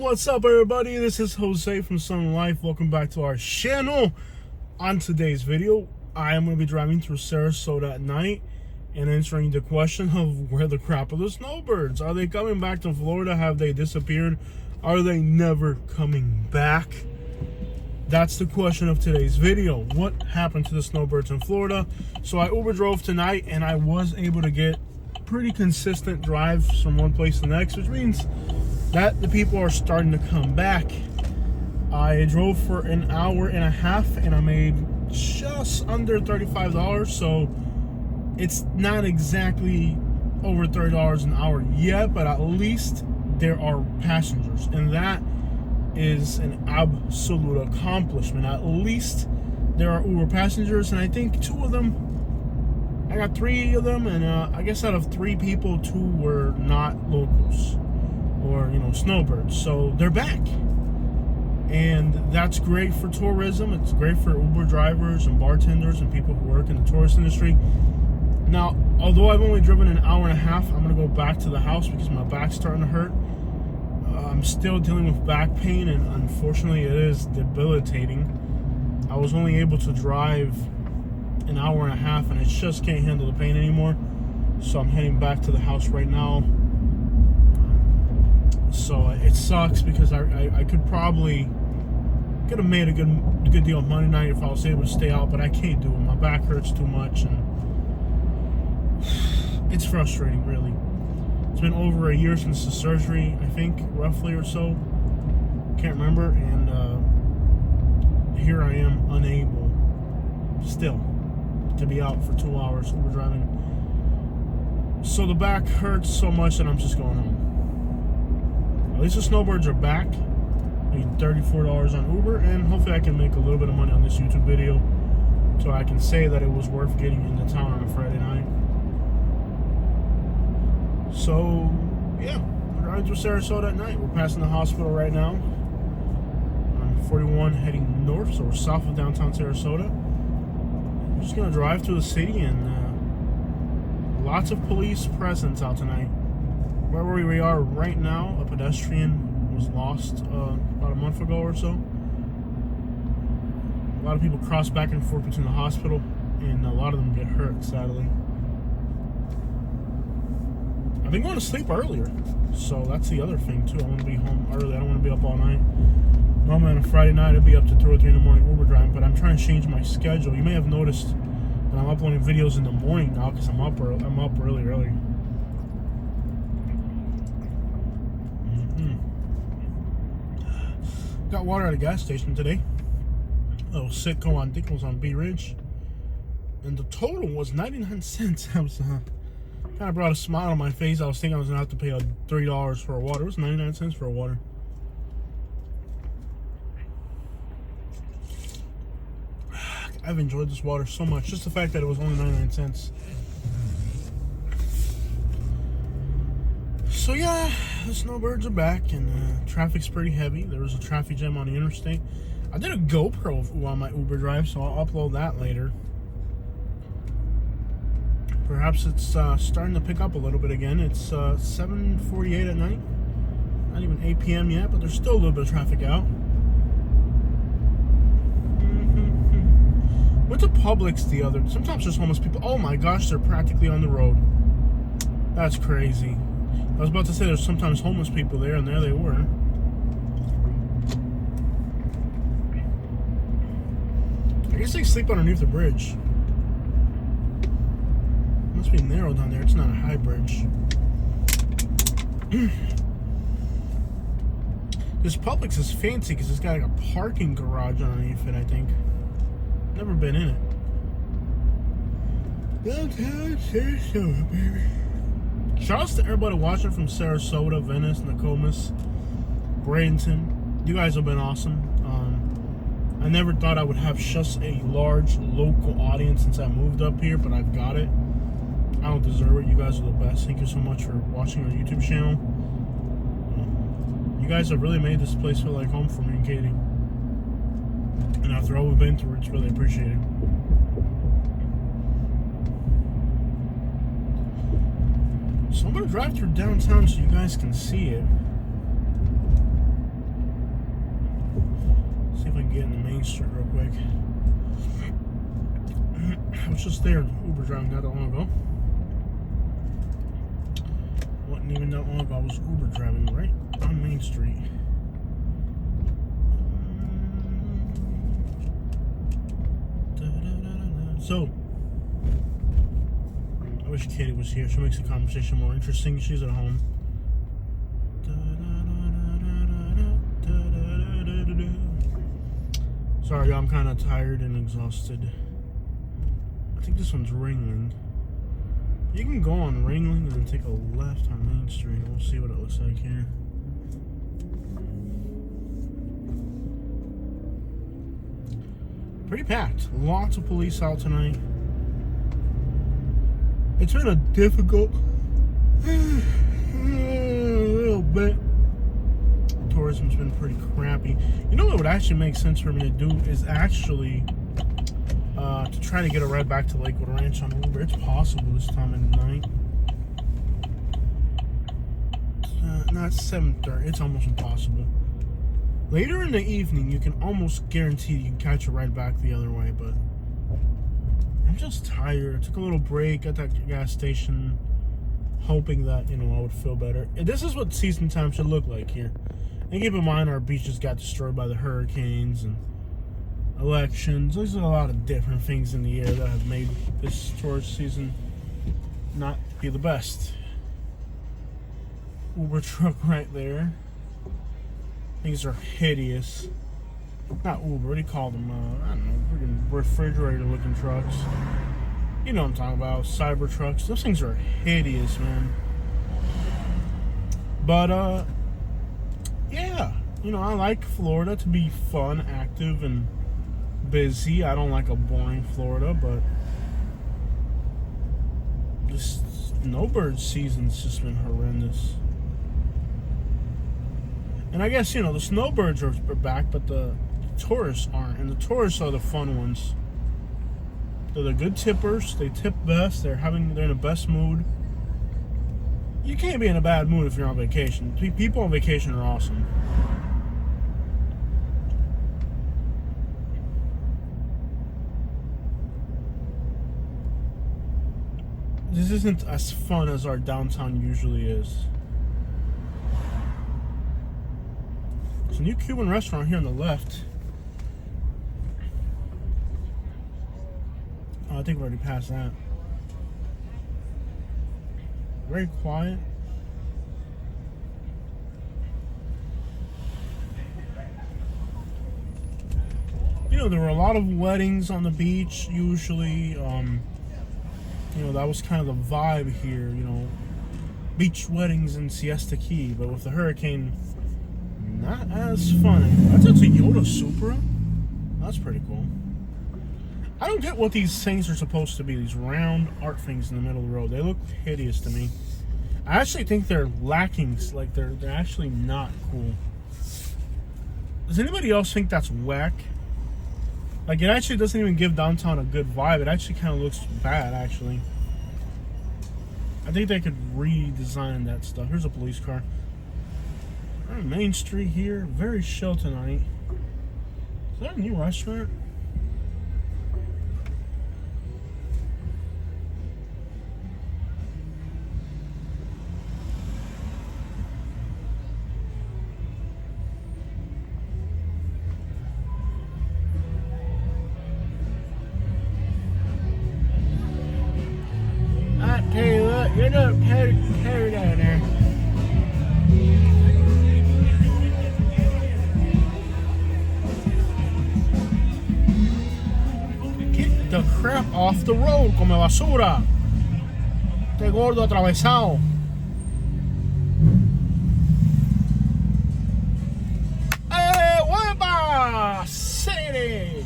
What's up, everybody? This is Jose from Sun Life. Welcome back to our channel. On today's video, I am going to be driving through Sarasota at night and answering the question of where the crap are the snowbirds. Are they coming back to Florida? Have they disappeared? Are they never coming back? That's the question of today's video. What happened to the snowbirds in Florida? So I Uber drove tonight and I was able to get pretty consistent drives from one place to the next, which means that the people are starting to come back. I drove for an hour and a half and I made just under $35, so it's not exactly over $30 an hour yet, but at least there are passengers, and that is an absolute accomplishment. At least there are Uber passengers, and I think two of them, I got three of them, and I guess out of three people, two were not locals or, you know, snowbirds. So they're back, and that's great for tourism. It's great for Uber drivers and bartenders and people who work in the tourist industry. Now, although I've only driven an hour and a half, I'm gonna go back to the house because my back's starting to hurt. I'm still dealing with back pain, and unfortunately it is debilitating. I was only able to drive an hour and a half and I just can't handle the pain anymore, so I'm heading back to the house right now. So it sucks because I could have made a good deal on Monday night if I was able to stay out, but I can't do it. My back hurts too much and it's frustrating, really. It's been over a year since the surgery, I think, roughly or so. Can't remember, and here I am, unable still to be out for 2 hours Uber driving. So the back hurts so much that I'm just going home. At least the snowbirds are back. I need $34 on Uber, and hopefully I can make a little bit of money on this YouTube video so I can say that it was worth getting into town on a Friday night. So, yeah, we're driving through Sarasota at night. We're passing the hospital right now. On 41 heading north, so we're south of downtown Sarasota. We're just going to drive through the city, and lots of police presence out tonight. Where we are right now, a pedestrian was lost about a month ago or so. A lot of people cross back and forth between the hospital, and a lot of them get hurt, sadly. I've been going to sleep earlier, so that's the other thing too. I want to be home early. I don't want to be up all night. Normally on a Friday night I'd be up to 2 or 3 in the morning Uber driving, but I'm trying to change my schedule. You may have noticed that I'm uploading videos in the morning now because I'm up really. Got water at a gas station today. A little Sitco on Dickles on B Ridge, and the total was 99 cents. I was kind of brought a smile on my face. I was thinking I was gonna have to pay $3 for a water. It was 99 cents for a water. I've enjoyed this water so much. Just the fact that it was only 99 cents. So yeah, the snowbirds are back, and traffic's pretty heavy. There was a traffic jam on the interstate. I did a GoPro on my Uber drive, so I'll upload that later. Perhaps it's starting to pick up a little bit again. It's 7:48 at night. Not even 8 p.m. yet, but there's still a little bit of traffic out. Went to Publix the other. Sometimes there's homeless people. Oh my gosh, they're practically on the road. That's crazy. I was about to say there's sometimes homeless people there, and there they were. I guess they sleep underneath the bridge. Must be narrow down there. It's not a high bridge. This Publix is fancy because it's got like a parking garage underneath it, I think. Never been in it. Downtown Sarasota, baby. Shouts to everybody watching from Sarasota, Venice, Nokomis, Bradenton. You guys have been awesome. I never thought I would have just a large local audience since I moved up here, but I've got it. I don't deserve it. You guys are the best. Thank you so much for watching our YouTube channel. You guys have really made this place feel like home for me and Katie. And after all we've been through, it's really appreciated. So I'm going to drive through downtown so you guys can see it. See if I can get in the main street real quick. I was just there Uber driving not that long ago. Wasn't even that long ago. I was Uber driving right on Main Street. So, I wish Katie was here. She makes the conversation more interesting. She's at home. Sorry, I'm kind of tired and exhausted. I think this one's Ringling. You can go on Ringling and then take a left on Main Street. We'll see what it looks like here. Pretty packed. Lots of police out tonight. It's been a difficult little bit. Tourism's been pretty crappy. You know what would actually make sense for me to do is actually to try to get a ride back to Lakewood Ranch on Uber. It's possible this time of night. No, it's 7:30. It's almost impossible. Later in the evening, you can almost guarantee you can catch a ride back the other way, but I'm just tired. I took a little break at that gas station, hoping that, you know, I would feel better. And this is what season time should look like here. And keep in mind, our beaches got destroyed by the hurricanes and elections. There's a lot of different things in the air that have made this tourist season not be the best. Uber truck right there. Things are hideous. Not Uber, what do you call them? I don't know, freaking refrigerator looking trucks. You know what I'm talking about, cyber trucks. Those things are hideous, man. But, yeah. You know, I like Florida to be fun, active, and busy. I don't like a boring Florida, but this Snowbirds season's just been horrendous. And I guess, you know, the Snowbirds are back, but the tourists aren't. And the tourists are the fun ones. They're the good tippers. They tip best. They're in the best mood. You can't be in a bad mood if you're on vacation. People on vacation are awesome. This isn't as fun as our downtown usually is. There's a new Cuban restaurant here on the left. Oh, I think we already passed that. Very quiet. You know, there were a lot of weddings on the beach usually. You know, that was kind of the vibe here, you know. Beach weddings in Siesta Key, but with the hurricane, not as fun. That's a Toyota Supra. That's pretty cool. I don't get what these things are supposed to be. These round art things in the middle of the road. They look hideous to me. I actually think they're lacking. Like they're actually not cool. Does anybody else think that's whack? Like it actually doesn't even give downtown a good vibe. It actually kind of looks bad. Actually, I think they could redesign that stuff. Here's a police car. We're on Main Street here. Very chill tonight. Is that a new restaurant? I tell you what, you're not carry down there. Get the crap off the road, come basura. Este gordo atravesado. ¡Huepa! ¡City!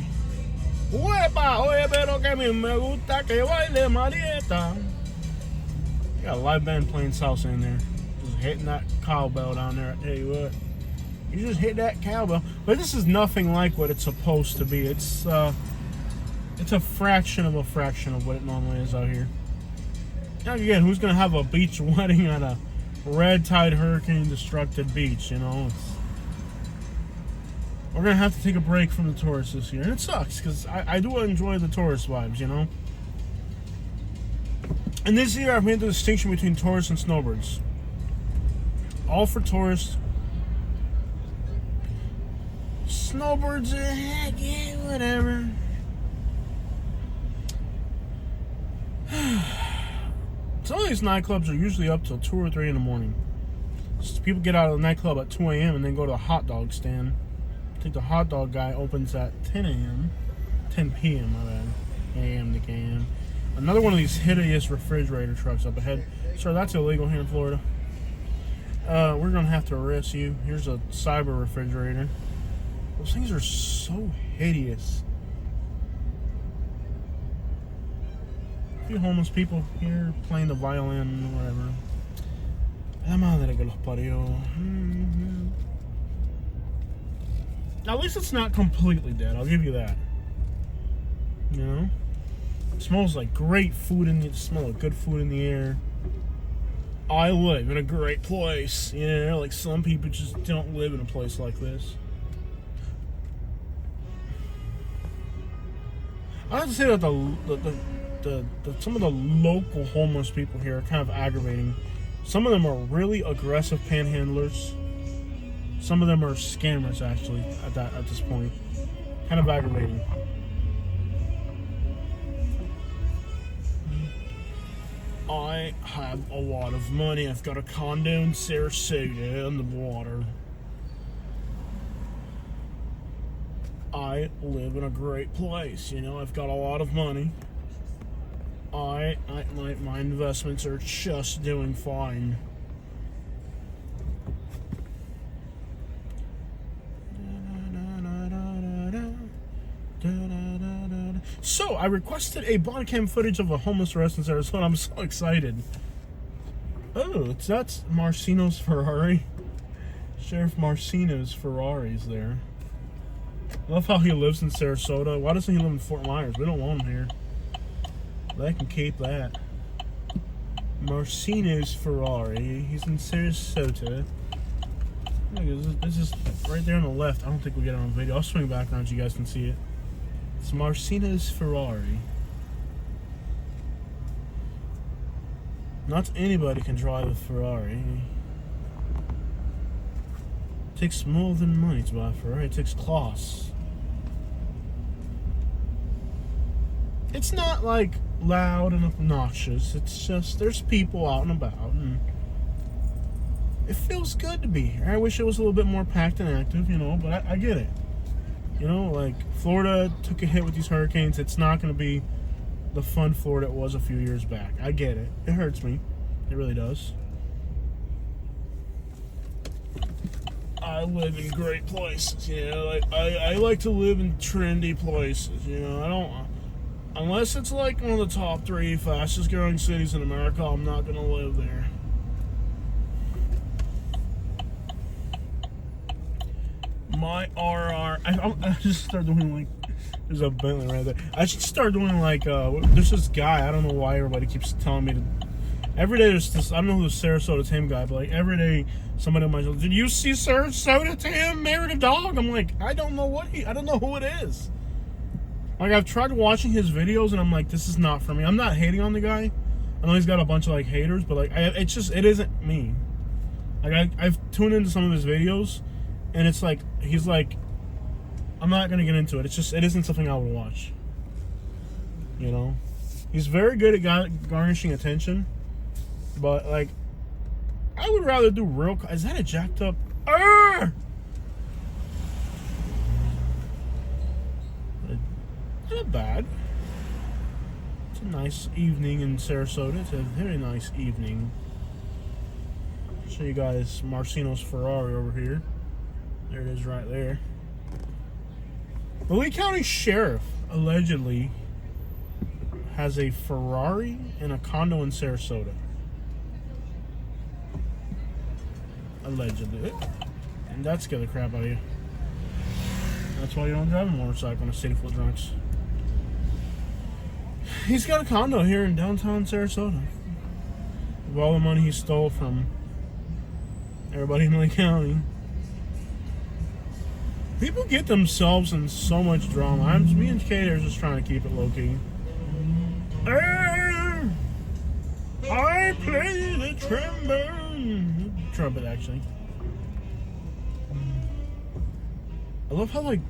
¡Huepa! Oye, pero que a mí me gusta que baile Marieta. You got a live band playing salsa in there. Just hitting that cowbell down there. I tell you what. You just hit that cowbell. But this is nothing like what it's supposed to be. It's a fraction of what it normally is out here. Now again, who's going to have a beach wedding on a red tide hurricane destructed beach, you know? we're gonna have to take a break from the tourists this year, and it sucks because I do enjoy the tourist vibes, you know. And this year I've made the distinction between tourists and snowbirds. All for tourists. Snowbirds, heck yeah, whatever. Some of these nightclubs are usually up till 2 or 3 in the morning. So people get out of the nightclub at 2 a.m. and then go to the hot dog stand. I think the hot dog guy opens at 10 a.m. 10 p.m. my bad. A.m. to a.m. Another one of these hideous refrigerator trucks up ahead. Sir, that's illegal here in Florida. We're going to have to arrest you. Here's a cyber refrigerator. Those things are so hideous. A few homeless people here playing the violin or whatever. La madre que los parió. At least it's not completely dead. I'll give you that. You know? It smells like great food in the smell of good food in the air. I live in a great place. Yeah, like some people just don't live in a place like this. I have to say that some of the local homeless people here are kind of aggravating. Some of them are really aggressive panhandlers. Some of them are scammers, actually, at this point. Kind of aggravating. I have a lot of money. I've got a condo in Sarasota on the water. I live in a great place, you know. I've got a lot of money. My investments are just doing fine. So, I requested a body cam footage of a homeless arrest in Sarasota. I'm so excited. Oh, that's Marcino's Ferrari. Sheriff Marcino's Ferrari's there. I love how he lives in Sarasota. Why doesn't he live in Fort Myers? We don't want him here. They can keep that. Marcino's Ferrari. He's in Sarasota. Look, this is right there on the left. I don't think we get it on video. I'll swing back around so you guys can see it. It's Marcino's Ferrari. Not anybody can drive a Ferrari. It takes more than money to buy a Ferrari. It takes class. It's not like loud and obnoxious. It's just there's people out and about, and it feels good to be here. I wish it was a little bit more packed and active, you know, but I get it. You know, like, Florida took a hit with these hurricanes. It's not going to be the fun Florida it was a few years back. I get it. It hurts me. It really does. I live in great places, you know. Like, I like to live in trendy places, you know. I don't... Unless it's like one of the top 3 fastest growing cities in America, I'm not going to live there. My RR, I just started doing like, there's a Bentley right there. I should start doing like, there's this guy, I don't know why everybody keeps telling me to, every day there's this, I don't know who the Sarasota Tim guy, but like every day somebody on my show, did you see Sarasota Tim married a dog? I'm like, I don't know who it is. Like, I've tried watching his videos and I'm like, this is not for me. I'm not hating on the guy. I know he's got a bunch of like haters, but like, it isn't me. Like, I've tuned into some of his videos. And it's like, he's like, I'm not going to get into it. It isn't something I would watch. You know? He's very good at garnishing attention. But, like, I would rather do real... Is that a jacked up... Not bad. It's a nice evening in Sarasota. It's a very nice evening. I'll show you guys Marcino's Ferrari over here. There it is right there. The Lee County Sheriff allegedly has a Ferrari and a condo in Sarasota. Allegedly. And that scared the crap out of you. That's why you don't drive a motorcycle in a city full of drunks. He's got a condo here in downtown Sarasota. With all the money he stole from everybody in Lee County. People get themselves in so much drama. Me and Kate are just trying to keep it low key. I play the trombone. Trumpet, actually. I love how, like,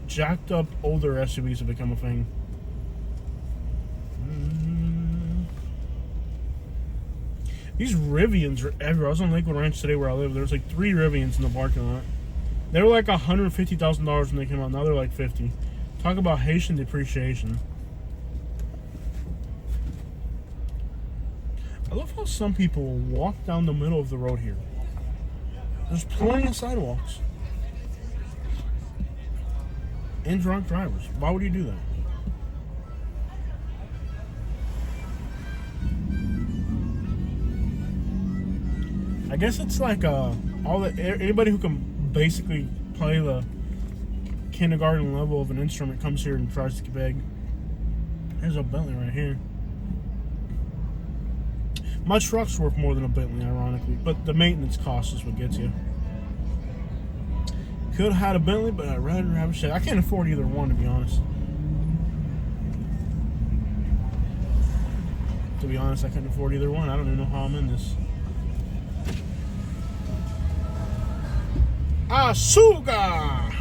jacked up older SUVs have become a thing. These Rivians are everywhere. I was on Lakewood Ranch today where I live. There's like 3 Rivians in the parking lot. They were like $150,000 when they came out. Now they're like 50. Talk about Haitian depreciation. I love how some people walk down the middle of the road here. There's plenty of sidewalks. And drunk drivers. Why would you do that? I guess it's like anybody who can basically play the kindergarten level of an instrument comes here and tries to beg. There's a Bentley right here. My truck's worth more than a Bentley, ironically, but the maintenance cost is what gets you. Could have had a Bentley, but I'd rather have a Chevy. I can't afford either one, to be honest. To be honest, I couldn't afford either one. I don't even know how I'm in this. Azúcar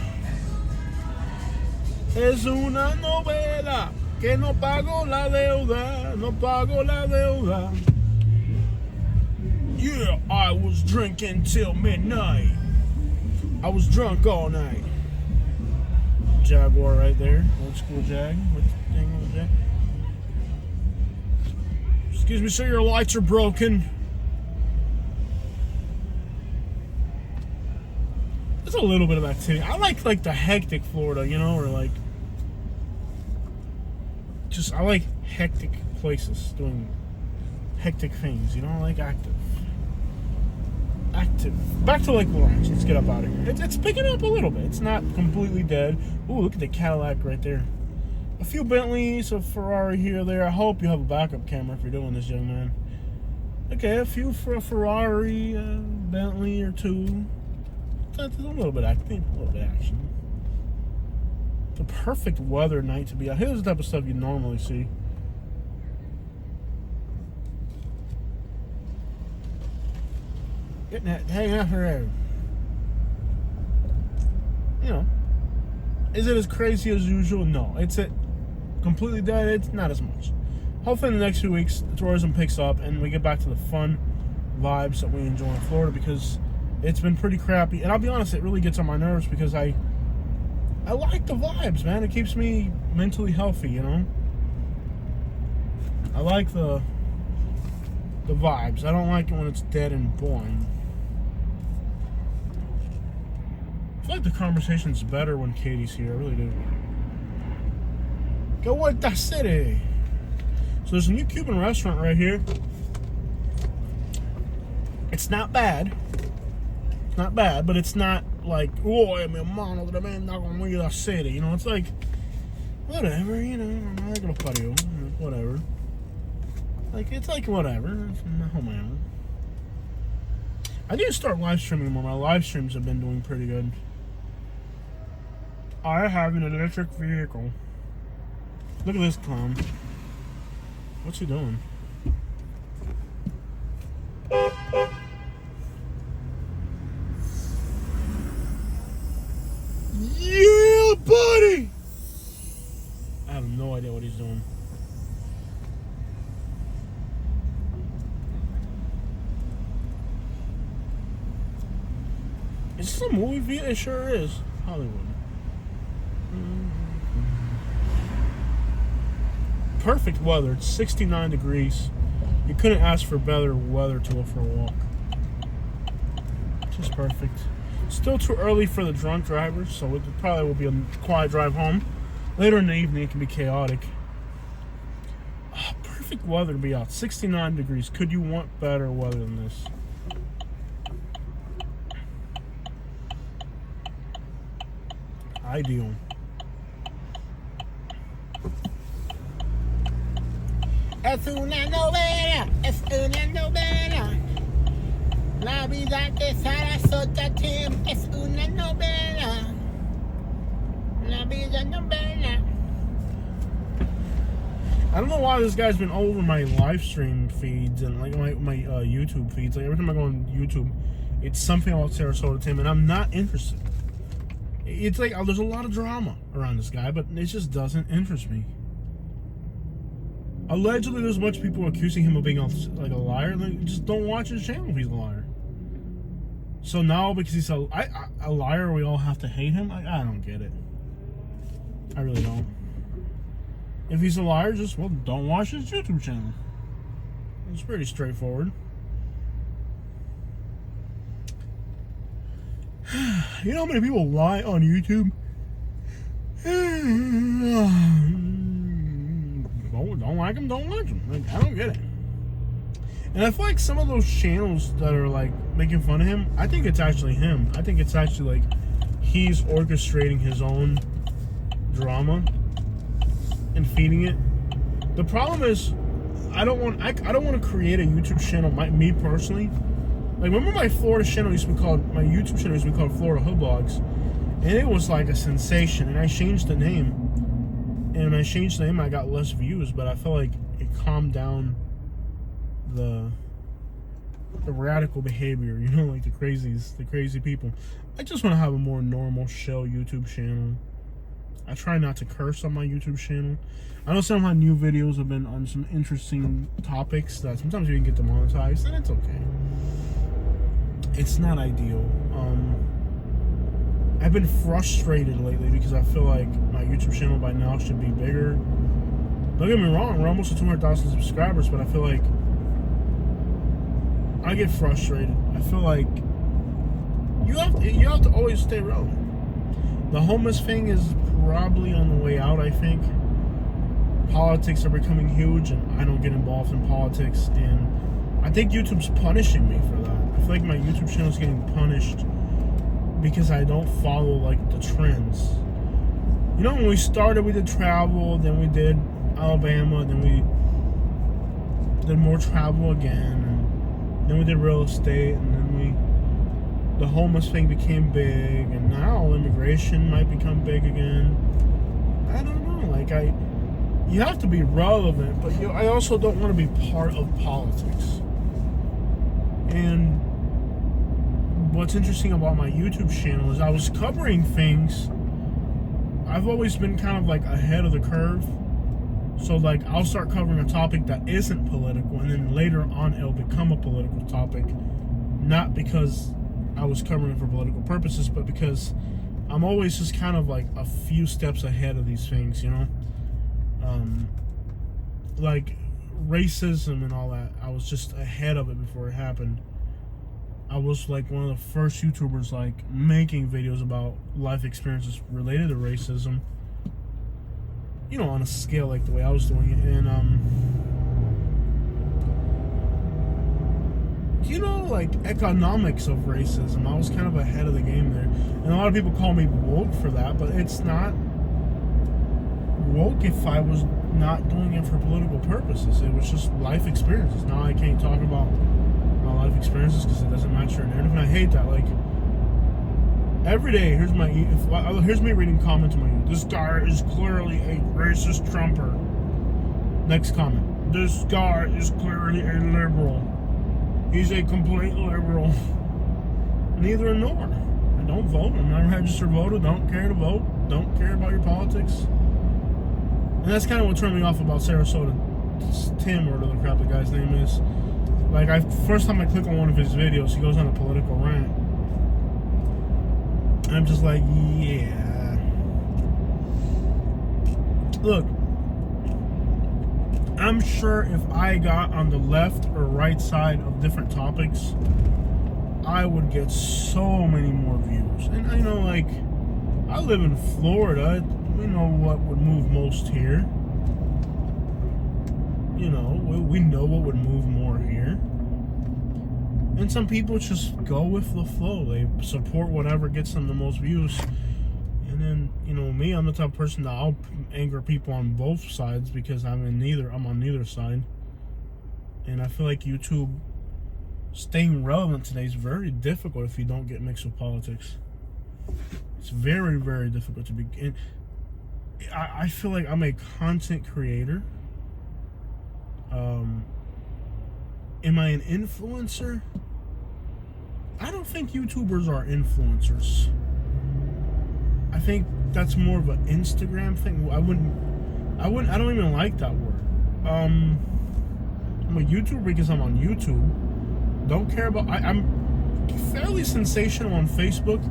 es una novela que no pago la deuda, no pago la deuda. Yeah, I was drinking till midnight. I was drunk all night. Jaguar right there, old school Jag. What's the thing on the Jag? Excuse me, sir, your lights are broken. There's a little bit of activity. I like the hectic Florida, you know, or like just I like hectic places doing hectic things, you know, I like active. Back to Lake Lawrence. Let's get up out of here. It's picking up a little bit. It's not completely dead. Ooh, look at the Cadillac right there. A few Bentleys, a Ferrari here or there. I hope you have a backup camera if you're doing this, young man. Okay, a few for a Ferrari, Bentley or two. That's a little bit active, a little bit action. The perfect weather night to be out. Here's the type of stuff you normally see. Getting that hang out forever. You know, is it as crazy as usual? No. It's completely dead. It's not as much. Hopefully in the next few weeks, tourism picks up and we get back to the fun vibes that we enjoy in Florida, because it's been pretty crappy. And I'll be honest, it really gets on my nerves because I like the vibes, man. It keeps me mentally healthy, you know? I like the vibes. I don't like it when it's dead and boring. I feel like the conversation's better when Katie's here. I really do. Go with the city. So there's a new Cuban restaurant right here. It's not bad. It's not bad, but it's not like, oh, mi hermano, tremenda comida city. You know, it's like, whatever, you know, I like a patio, whatever. Like, it's like, whatever. Man. I need to start live streaming more. My live streams have been doing pretty good. I have an electric vehicle. Look at this clown. What's he doing? Yeah, buddy! I have no idea what he's doing. Is this a movie view? It sure is. Hollywood. Perfect weather. It's 69 degrees. You couldn't ask for better weather to go for a walk. Just perfect. Still too early for the drunk drivers, so it probably will be a quiet drive home. Later in the evening, it can be chaotic. Perfect weather to be out. 69 degrees. Could you want better weather than this? Ideal. Es una novela, es una novela. La vida de Sarasota Tim es una novela. I don't know why this guy's been all over my live stream feeds and like my YouTube feeds. Like every time I go on YouTube, it's something about Sarasota Tim, and I'm not interested. It's like there's a lot of drama around this guy, but it just doesn't interest me. Allegedly, there's a bunch of people accusing him of being like a liar. Like, just don't watch his channel if he's a liar. So now, because he's a liar, we all have to hate him? I don't get it. I really don't. If he's a liar, just, well, don't watch his YouTube channel. It's pretty straightforward. You know how many people lie on YouTube? Don't like him, don't like him. Like, I don't get it. And I feel like some of those channels that are like making fun of him, I think it's actually him. I think it's actually like he's orchestrating his own drama and feeding it. The problem is, I don't want to create a YouTube channel. Me personally, like remember my Florida channel used to be called, my YouTube channel used to be called Florida Hood Vlogs, and it was like a sensation. And I changed the name, and when I changed the name, I got less views, but I felt like it calmed down the radical behavior. You know, like the crazy people. I just want to have a more normal shell YouTube channel. I try not to curse on my YouTube channel. I know some of my new videos have been on some interesting topics that sometimes you can get demonetized, and it's okay. It's not ideal. I've been frustrated lately because I feel like my YouTube channel by now should be bigger. Don't get me wrong, we're almost at 200,000 subscribers, but I feel like I get frustrated. I feel like you have to always stay relevant. The homeless thing is probably on the way out, I think. Politics are becoming huge, and I don't get involved in politics, and I think YouTube's punishing me for that. I feel like my YouTube channel is getting punished because I don't follow like the trends. You know, when we started, we did travel, then we did Alabama, then we did more travel again, and then we did real estate, and then the homeless thing became big, and now immigration might become big again. I don't know, like you have to be relevant, but I also don't want to be part of politics. And what's interesting about my YouTube channel is I was covering things. I've always been kind of like ahead of the curve. So like I'll start covering a topic that isn't political, and then later on it'll become a political topic. Not because I was covering it for political purposes, but because I'm always just kind of like a few steps ahead of these things, you know? Like racism and all that, I was just ahead of it before it happened. I was like one of the first YouTubers like making videos about life experiences related to racism, you know, on a scale like the way I was doing it. And you know, like economics of racism, I was kind of ahead of the game there. And a lot of people call me woke for that, but it's not woke if I was not doing it for political purposes. It was just life experiences. Now I can't talk about my life experiences because it doesn't match your narrative, and I hate that. Like every day, here's me reading comments on my YouTube. This guy is clearly a racist Trumper. Next comment. This guy is clearly a liberal. He's a complete liberal. Neither nor. I don't vote. I'm not a registered voter. Don't care to vote. Don't care about your politics. And that's kind of what turned me off about Sarasota Tim, or whatever the crap the guy's name is. Like, first time I click on one of his videos, he goes on a political rant. And I'm just like, yeah. Look, I'm sure if I got on the left or right side of different topics, I would get so many more views. And I know, like, I live in Florida. We know what would move most here. You know, we know what would move more here. And some people just go with the flow. They support whatever gets them the most views. And then, you know, me, I'm the type of person that I'll anger people on both sides because I'm on neither side. And I feel like YouTube staying relevant today is very difficult if you don't get mixed with politics. It's very, very difficult to begin. I feel like I'm a content creator, Am I an influencer? I don't think YouTubers are influencers. I think that's more of an Instagram thing. I don't even like that word. I'm a YouTuber because I'm on YouTube. Don't care about, I'm fairly sensational on Facebook,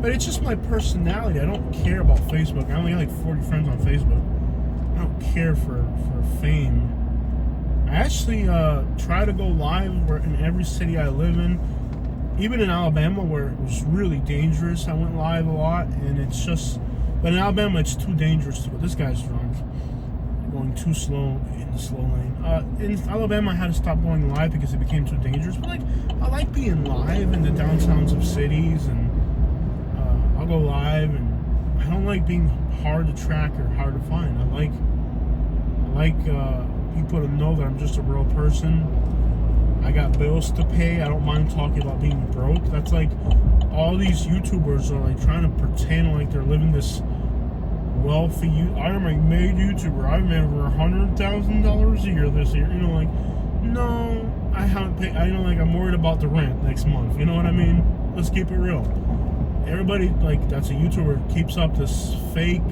but it's just my personality. I don't care about Facebook. I only have like 40 friends on Facebook. I don't care for fame. I actually try to go live in every city I live in. Even in Alabama, where it was really dangerous, I went live a lot, and it's just, but in Alabama, it's too dangerous to go. This guy's drunk, going too slow in the slow lane. In Alabama, I had to stop going live because it became too dangerous. But like, I like being live in the downtowns of cities, and I'll go live, and I don't like being hard to track or hard to find. I like people to know that I'm just a real person. I got bills to pay. I don't mind talking about being broke. That's like all these YouTubers are like trying to pretend like they're living this wealthy. I'm a made YouTuber. I made over $100,000 a year this year. You know, like, no, I haven't paid. I know, like, I'm worried about the rent next month. You know what I mean? Let's keep it real. Everybody like that's a YouTuber keeps up this fake.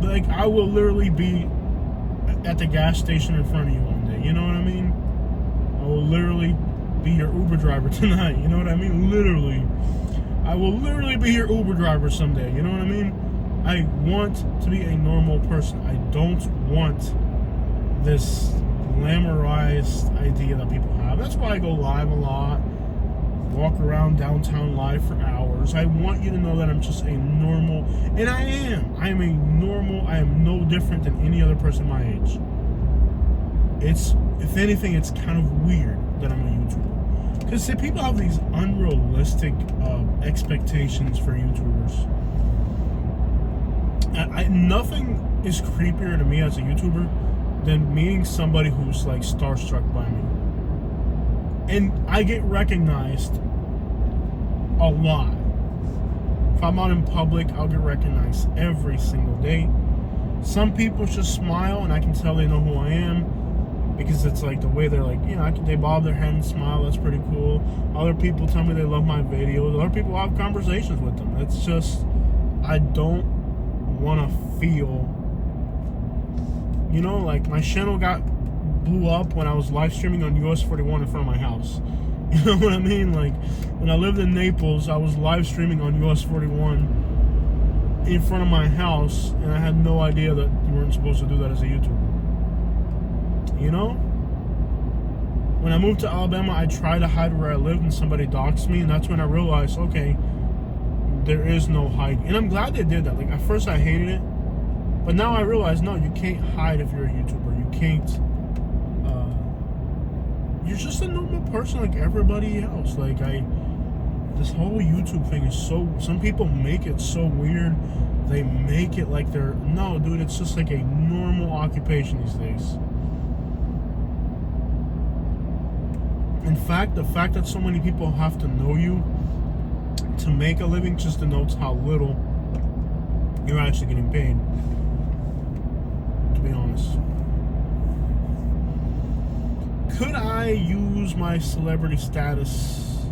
Like, I will literally be at the gas station in front of you one day. You know what I mean? I will literally be your Uber driver tonight. You know what I mean? Literally. I will literally be your Uber driver someday. You know what I mean? I want to be a normal person. I don't want this glamorized idea that people have. That's why I go live a lot. Walk around downtown live for hours. I want you to know that I'm just a normal, and I am. I am a normal, I am no different than any other person my age. It's, if anything, it's kind of weird that I'm a YouTuber. Because people have these unrealistic expectations for YouTubers. Nothing is creepier to me as a YouTuber than meeting somebody who's like starstruck by me. And I get recognized a lot. If I'm out in public, I'll get recognized every single day. Some people just smile and I can tell they know who I am. Because it's like the way they're like, you know, they bob their head and smile. That's pretty cool. Other people tell me they love my videos. Other people have conversations with them. It's just, I don't want to feel, you know, like my channel blew up when I was live streaming on US 41 in front of my house. You know what I mean? Like, when I lived in Naples, I was live streaming on US 41 in front of my house, and I had no idea that you weren't supposed to do that as a YouTuber. You know? When I moved to Alabama, I tried to hide where I lived, and somebody doxed me, and that's when I realized, okay, there is no hiding. And I'm glad they did that. Like, at first I hated it, but now I realize, no, you can't hide if you're a YouTuber. You can't, you're just a normal person like everybody else. Like, this whole YouTube thing is so, some people make it so weird. They make it like they're, no, dude, it's just like a normal occupation these days. In fact, the fact that so many people have to know you to make a living just denotes how little you're actually getting paid, to be honest. Could I use my celebrity status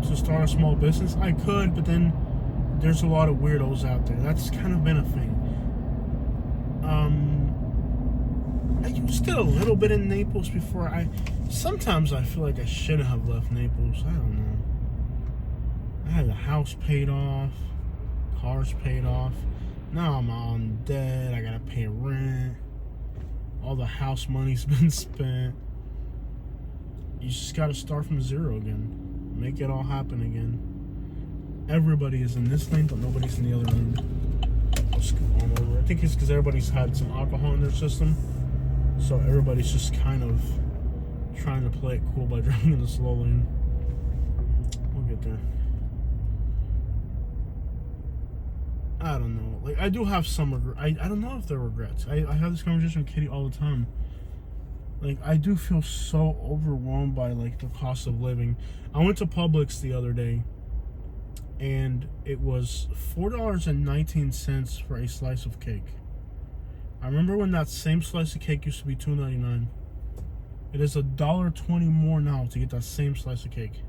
to start a small business? I could, but then there's a lot of weirdos out there. That's kind of been a thing. I used it a little bit in Naples before. Sometimes I feel like I shouldn't have left Naples. I don't know. I had the house paid off, cars paid off. Now I'm on debt. I gotta pay rent. All the house money's been spent. You just gotta start from zero again. Make it all happen again. Everybody is in this lane, but nobody's in the other lane. I'll scoot on over. I think it's because everybody's had some alcohol in their system. So everybody's just kind of trying to play it cool by driving in the slow lane. We'll get there. I don't know. Like, I do have some regret. I don't know if they're regrets. I have this conversation with Kitty all the time. Like, I do feel so overwhelmed by, like, the cost of living. I went to Publix the other day, and it was $4.19 for a slice of cake. I remember when that same slice of cake used to be $2.99. It is $1.20 more now to get that same slice of cake.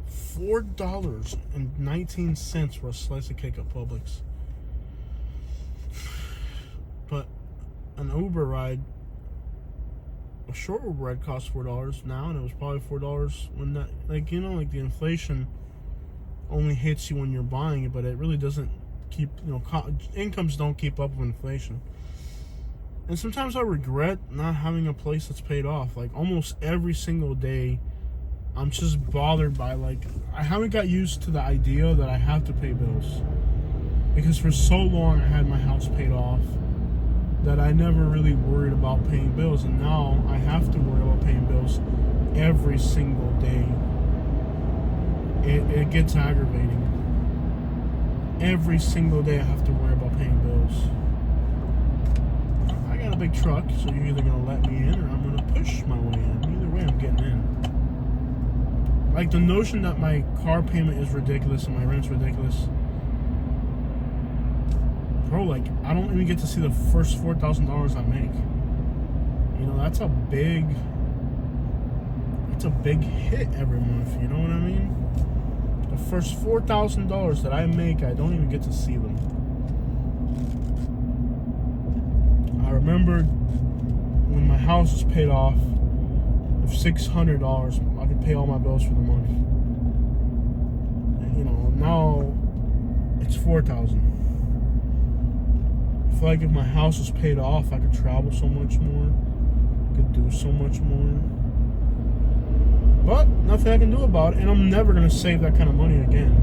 $4.19 for a slice of cake at Publix. But an Uber ride, a short Uber ride costs $4 now, and it was probably $4 when that, like, you know, like the inflation only hits you when you're buying it, but it really doesn't keep, you know, incomes don't keep up with inflation. And sometimes I regret not having a place that's paid off. Like almost every single day, I'm just bothered by, like, I haven't got used to the idea that I have to pay bills. Because for so long I had my house paid off that I never really worried about paying bills. And now I have to worry about paying bills every single day. It gets aggravating. Every single day I have to worry about paying bills. I got a big truck, so you're either going to let me in or I'm going to push my way in. Either way, I'm getting in. Like, the notion that my car payment is ridiculous and my rent's ridiculous. Bro, like, I don't even get to see the first $4,000 I make. You know, that's a big hit every month, you know what I mean? The first $4,000 that I make, I don't even get to see them. I remember when my house was paid off, with $600, I could pay all my bills for the month. And, you know, now it's $4,000. I feel like if my house was paid off, I could travel so much more, could do so much more. But nothing I can do about it, and I'm never gonna save that kind of money again.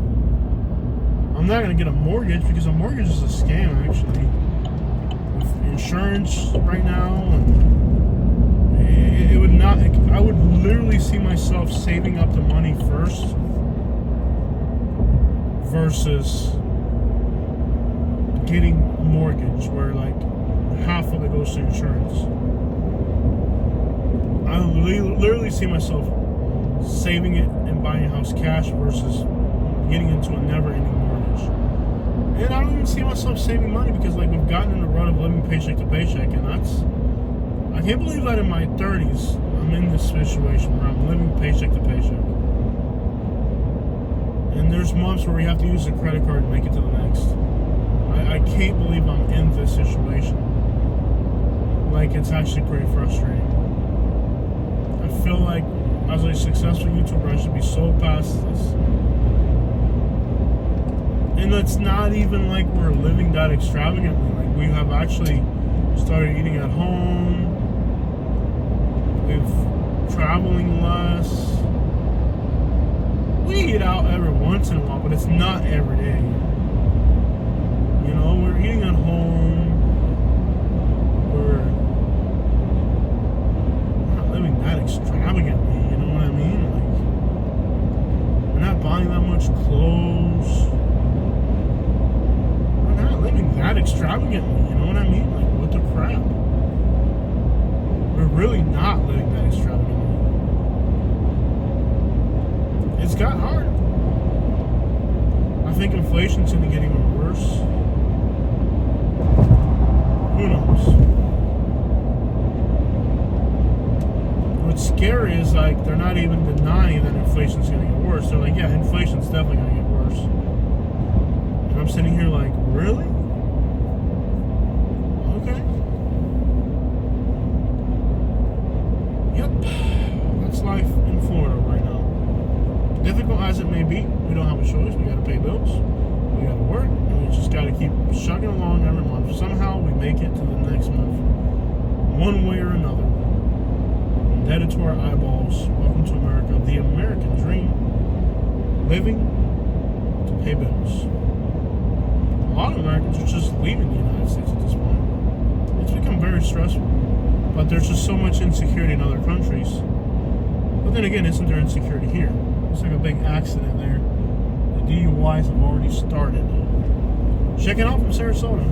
I'm not gonna get a mortgage because a mortgage is a scam, actually. With insurance right now, and it would not. I would literally see myself saving up the money first versus getting a mortgage where like half of it goes to insurance. I literally see myself saving it and buying a house cash versus getting into a never-ending mortgage. And I don't even see myself saving money because, like, we've gotten in the rut of living paycheck to paycheck, and I can't believe that in my 30s I'm in this situation where I'm living paycheck to paycheck. And there's months where we have to use a credit card to make it to the next. I can't believe I'm in this situation. Like, it's actually pretty frustrating. I feel like as a successful YouTuber, I should be so past this. And it's not even like we're living that extravagantly. Like, we have actually started eating at home. We're traveling less. We eat out every once in a while, but it's not every day. You know, we're eating at home. We're not living that extravagantly. You know what I mean? Like, we're not buying that much clothes. We're not living that extravagantly. You know what I mean? Like, what the crap? We're really not living that extravagantly. It's got hard. I think inflation's going to get even worse. Who knows? What's scary is, like, they're not even denying that inflation's going to get worse. They're like, yeah, inflation's definitely going to get worse. And I'm sitting here like, really? Okay. Yep. That's life in Florida right now. Difficult as it may be, we don't have a choice. We got to pay bills. We got to work. And we just got to keep chugging along every month. Somehow we make it to the next month. One way or another. Indebted to our eyeballs. Welcome to America. The American dream. Living to pay bills. A lot of Americans are just leaving the United States at this point. It's become very stressful. But there's just so much insecurity in other countries. But then again, isn't there insecurity here? It's like a big accident there. The DUIs have already started. Check it out from Sarasota.